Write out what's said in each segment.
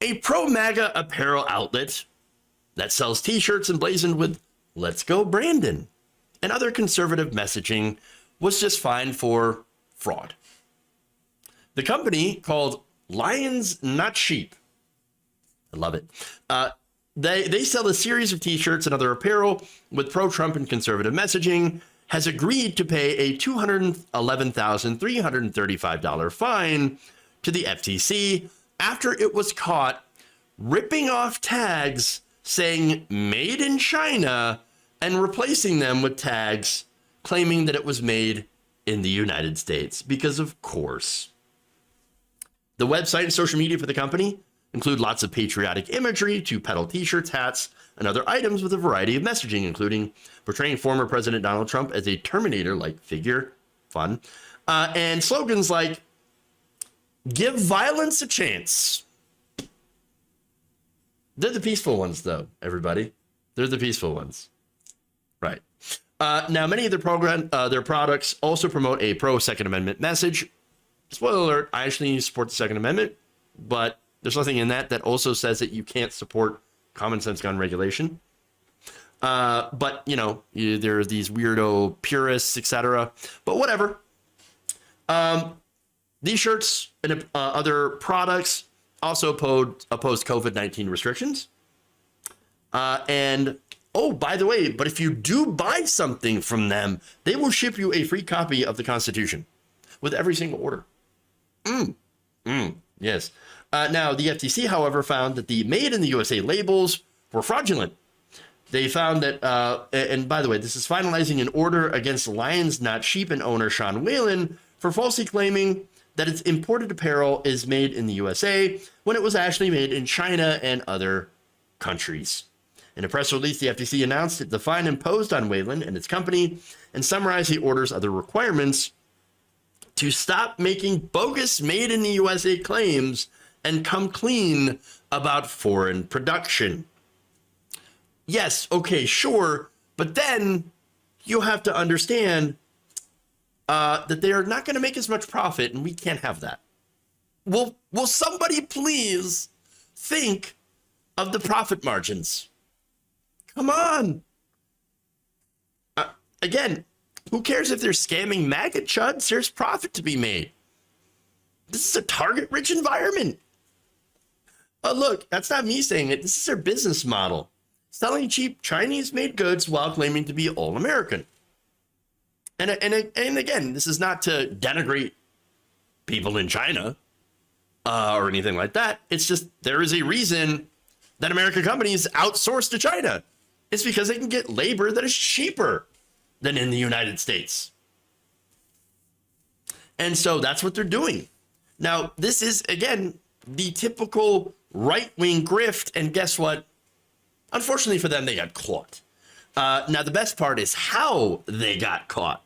A pro-MAGA apparel outlet that sells t-shirts emblazoned with "Let's Go Brandon" and other conservative messaging was just fined for fraud. The company, called Lions Not Sheep, I love it, they sell a series of t-shirts and other apparel with pro-Trump and conservative messaging, has agreed to pay a $211,335 fine to the FTC after it was caught ripping off tags saying "Made in China" and replacing them with tags claiming that it was made in the United States, because of course. The website and social media for the company include lots of patriotic imagery to peddle t-shirts, hats, and other items with a variety of messaging, including portraying former President Donald Trump as a Terminator-like figure, fun, and slogans like "Give violence a chance." They're the peaceful ones, though, everybody. They're the peaceful ones. Right. Now, many of their products also promote a pro-Second Amendment message. Spoiler alert, I actually support the Second Amendment, but there's nothing in that also says that you can't support common sense gun regulation. But, you know, there are these weirdo purists, etc. But whatever. These shirts and other products also oppose COVID-19 restrictions. And, oh, by the way, but if you do buy something from them, they will ship you a free copy of the Constitution with every single order. Yes. Now, the FTC, however, found that the "Made in the USA" labels were fraudulent. They found that, and by the way, this is finalizing an order against Lions Not Sheep and owner Sean Whalen for falsely claiming that its imported apparel is made in the USA when it was actually made in China and other countries. In a press release, the FTC announced that the fine imposed on Whalen and its company and summarized the order's other requirements to stop making bogus "Made in the USA" claims and come clean about foreign production. Yes, okay, sure, but then you have to understand that they are not going to make as much profit, and we can't have that. Will somebody please think of the profit margins? Come on. Again, who cares if they're scamming MAGA chuds? There's profit to be made. This is a target-rich environment. Look, that's not me saying it. This is their business model. Selling cheap Chinese-made goods while claiming to be all-American. And again, this is not to denigrate people in China or anything like that. It's just there is a reason that American companies outsource to China. It's because they can get labor that is cheaper than in the United States. And so that's what they're doing. Now, this is, again, the typical right-wing grift. And guess what? Unfortunately for them, they got caught. Now, the best part is how they got caught.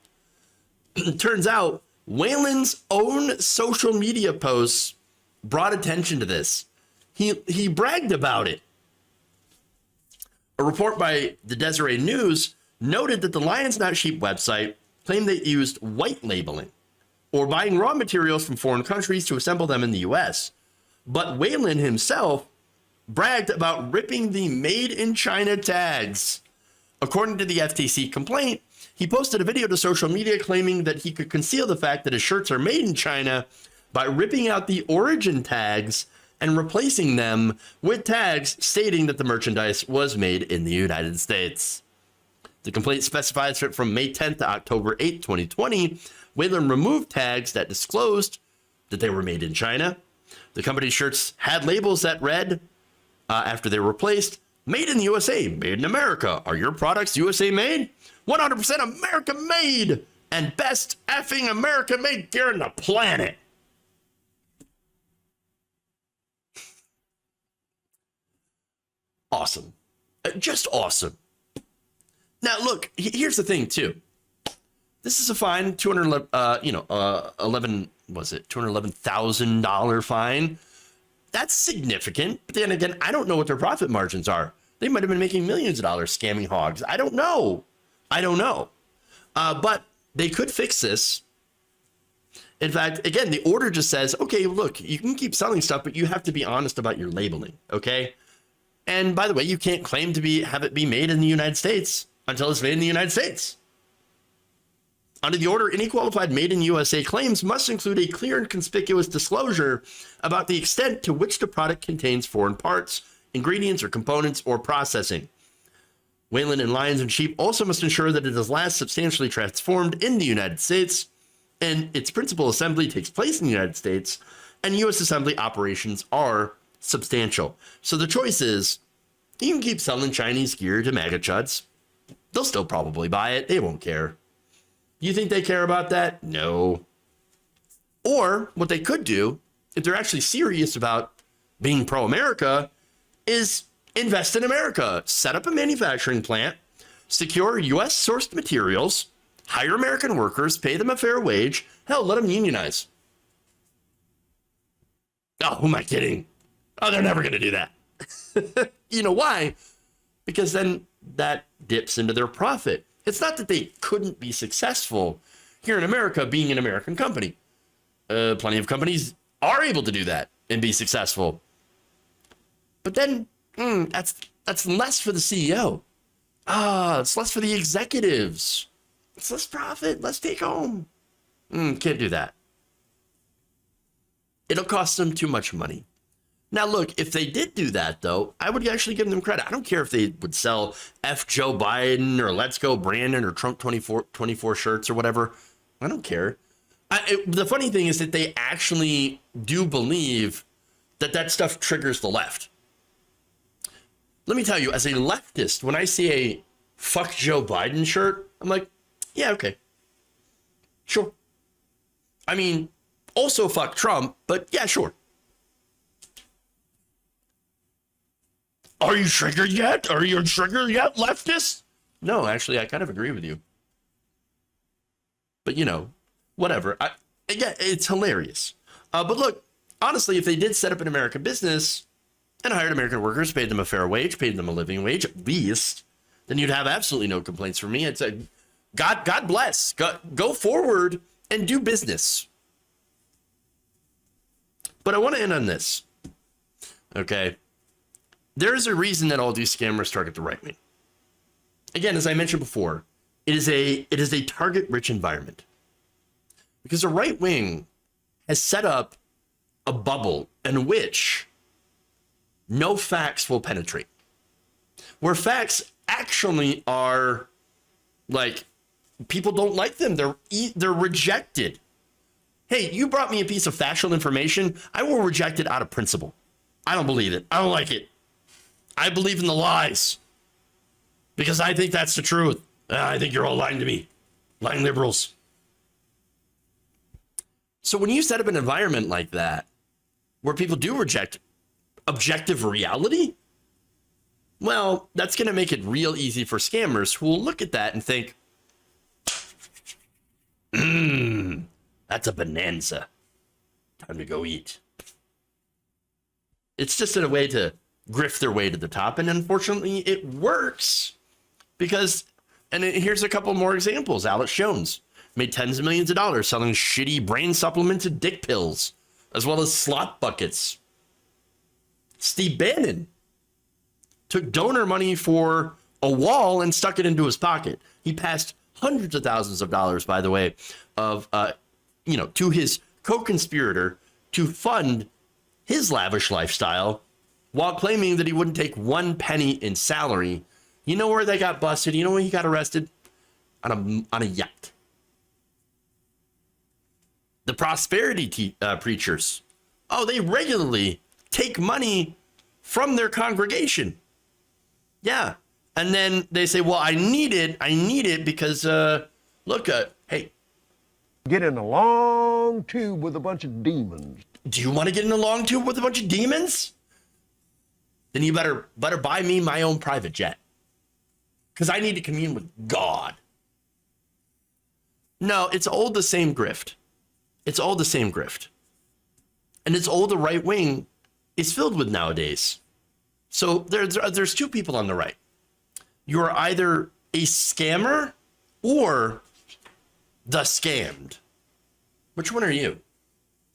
Turns out Whalen's own social media posts brought attention to this. He bragged about it. A report by the Deseret News noted that the Lions Not Sheep website claimed they used white labeling or buying raw materials from foreign countries to assemble them in the US. But Whalen himself bragged about ripping the "Made in China" tags. According to the FTC complaint, he posted a video to social media claiming that he could conceal the fact that his shirts are made in China by ripping out the origin tags and replacing them with tags stating that the merchandise was made in the United States. The complaint specifies that from May 10th to October 8th, 2020, Whalen removed tags that disclosed that they were made in China. The company's shirts had labels that read, after they were replaced, "Made in the USA, made in America. Are your products USA made? 100% America made, and best effing America made gear on the planet." Awesome. Just awesome. Now, look, here's the thing, too. This is a fine, $211,000 fine. That's significant. But then again, I don't know what their profit margins are. They might have been making millions of dollars scamming hogs. I don't know. But they could fix this. In fact, again, the order just says, okay, look, you can keep selling stuff, but you have to be honest about your labeling, okay? And by the way, you can't claim to have it be made in the United States until it's made in the United States. Under the order, any qualified made in USA claims must include a clear and conspicuous disclosure about the extent to which the product contains foreign parts, ingredients, or components, or processing. Wayland and Lions and Sheep also must ensure that it is last substantially transformed in the United States, and its principal assembly takes place in the United States, and U.S. assembly operations are substantial. So the choice is, you can keep selling Chinese gear to MAGA chuds. They'll still probably buy it. They won't care. You think they care about that? No. Or what they could do, if they're actually serious about being pro-America, is invest in America. Set up a manufacturing plant, secure U.S. sourced materials, hire American workers, pay them a fair wage. Hell, let them unionize. Oh, who am I kidding? Oh, they're never going to do that. You know why? Because then that dips into their profit. It's not that they couldn't be successful here in America being an American company. Plenty of companies are able to do that and be successful. But then that's less for the CEO. It's less for the executives. It's less profit, less take home. Can't do that. It'll cost them too much money. Now, look, if they did do that, though, I would actually give them credit. I don't care if they would sell F. Joe Biden or Let's Go Brandon or Trump 24 shirts or whatever. I don't care. The funny thing is that they actually do believe that stuff triggers the left. Let me tell you, as a leftist, when I see a fuck Joe Biden shirt, I'm like, yeah, okay. Sure. I mean, also fuck Trump, but yeah, sure. Are you triggered yet? Are you triggered yet, leftist? No, actually, I kind of agree with you. But, whatever. Yeah, it's hilarious. But look, honestly, if they did set up an American business and hired American workers, paid them a fair wage, paid them a living wage, at least, then you'd have absolutely no complaints from me. I'd say, God bless. Go forward and do business. But I want to end on this. Okay. There is a reason that all these scammers target the right wing. Again, as I mentioned before, it is a target-rich environment. Because the right wing has set up a bubble in which no facts will penetrate. Where facts actually are like, people don't like them. They're rejected. Hey, you brought me a piece of factual information. I will reject it out of principle. I don't believe it. I don't like it. I believe in the lies because I think that's the truth. I think you're all lying to me. Lying liberals. So when you set up an environment like that, where people do reject objective reality, well, that's going to make it real easy for scammers who will look at that and think, that's a bonanza. Time to go eat. It's just a way to grift their way to the top. And unfortunately, it works because, here's a couple more examples. Alex Jones made tens of millions of dollars selling shitty brain supplemented dick pills, as well as slot buckets. Steve Bannon took donor money for a wall and stuck it into his pocket. He passed hundreds of thousands of dollars, by the way, to his co-conspirator to fund his lavish lifestyle while claiming that he wouldn't take 1 penny in salary. You know where they got busted? You know where he got arrested? On a yacht. The prosperity preachers. Oh, they regularly take money from their congregation. Yeah. And then they say, well, I need it because, hey. Get in a long tube with a bunch of demons. Do you want to get in a long tube with a bunch of demons? Then you better buy me my own private jet. Because I need to commune with God. No, it's all the same grift. It's all the same grift. And it's all the right wing is filled with nowadays. So there's two people on the right. You're either a scammer or the scammed. Which one are you?